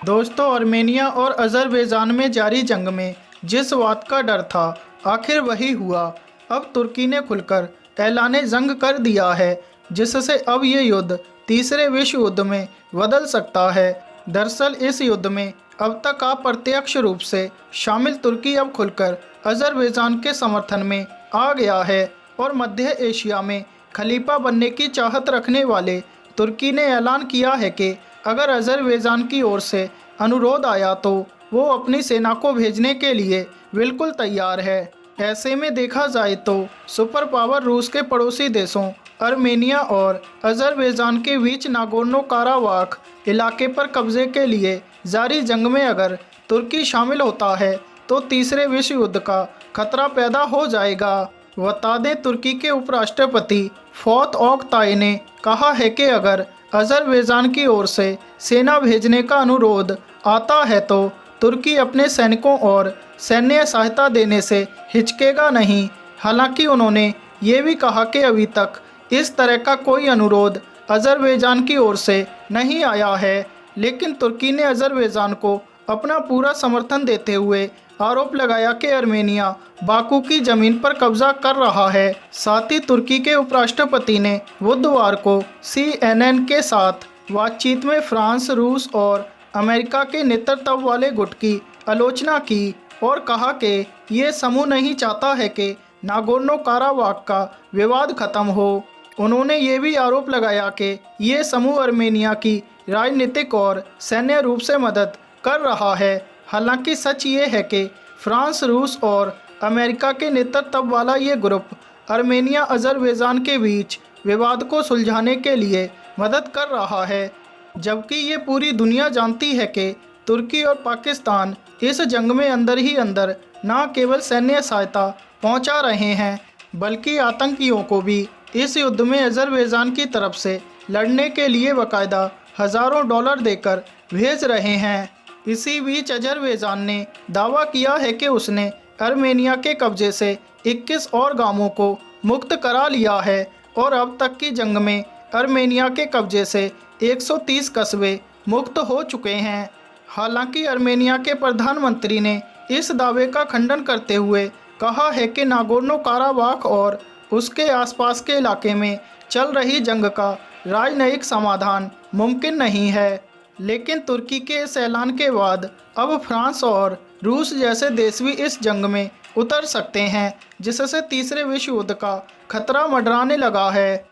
दोस्तों, आर्मेनिया और अज़रबैजान में जारी जंग में जिस बात का डर था, आखिर वही हुआ। अब तुर्की ने खुलकर ऐलाने जंग कर दिया है, जिससे अब ये युद्ध तीसरे विश्व युद्ध में बदल सकता है। दरअसल इस युद्ध में अब तक अप्रत्यक्ष रूप से शामिल तुर्की अब खुलकर अज़रबैजान के समर्थन में आ गया है और मध्य एशिया में खलीफा बनने की चाहत रखने वाले तुर्की ने ऐलान किया है कि अगर अज़रबैजान की ओर से अनुरोध आया तो वो अपनी सेना को भेजने के लिए बिल्कुल तैयार है। ऐसे में देखा जाए तो सुपर पावर रूस के पड़ोसी देशों आर्मेनिया और अज़रबैजान के बीच नागोर्नो काराबाख इलाके पर कब्जे के लिए जारी जंग में अगर तुर्की शामिल होता है तो तीसरे विश्व युद्ध का खतरा पैदा हो जाएगा। बता दें, तुर्की के उपराष्ट्रपति फौत ओक्ताई ने कहा है कि अगर अज़रबैजान की ओर से सेना भेजने का अनुरोध आता है तो तुर्की अपने सैनिकों और सैन्य सहायता देने से हिचकेगा नहीं। हालांकि उन्होंने ये भी कहा कि अभी तक इस तरह का कोई अनुरोध अज़रबैजान की ओर से नहीं आया है, लेकिन तुर्की ने अज़रबैजान को अपना पूरा समर्थन देते हुए आरोप लगाया कि आर्मेनिया बाकू की जमीन पर कब्जा कर रहा है। साथ ही तुर्की के उपराष्ट्रपति ने बुधवार को CNN के साथ बातचीत में फ्रांस, रूस और अमेरिका के नेतृत्व वाले गुट की आलोचना की और कहा कि ये समूह नहीं चाहता है कि नागोर्नो काराबाख का विवाद खत्म हो। उन्होंने ये भी आरोप लगाया कि ये समूह आर्मेनिया की राजनीतिक और सैन्य रूप से मदद कर रहा है। हालांकि सच ये है कि फ्रांस, रूस और अमेरिका के नेतृत्व वाला ये ग्रुप आर्मेनिया अज़रबैजान के बीच विवाद को सुलझाने के लिए मदद कर रहा है, जबकि ये पूरी दुनिया जानती है कि तुर्की और पाकिस्तान इस जंग में अंदर ही अंदर न केवल सैन्य सहायता पहुंचा रहे हैं, बल्कि आतंकियों को भी इस युद्ध में अज़रबैजान की तरफ से लड़ने के लिए बाकायदा हज़ारों डॉलर देकर भेज रहे हैं। इसी बीच अज़रबैजान ने दावा किया है कि उसने आर्मेनिया के कब्जे से 21 और गांवों को मुक्त करा लिया है और अब तक की जंग में आर्मेनिया के कब्जे से 130 कस्बे मुक्त हो चुके हैं। हालांकि आर्मेनिया के प्रधानमंत्री ने इस दावे का खंडन करते हुए कहा है कि नागोर्नो काराबाख और उसके आसपास के इलाके में चल रही जंग का राजनयिक समाधान मुमकिन नहीं है। लेकिन तुर्की के इस ऐलान के बाद अब फ्रांस और रूस जैसे देश भी इस जंग में उतर सकते हैं, जिससे तीसरे विश्व युद्ध का खतरा मंडराने लगा है।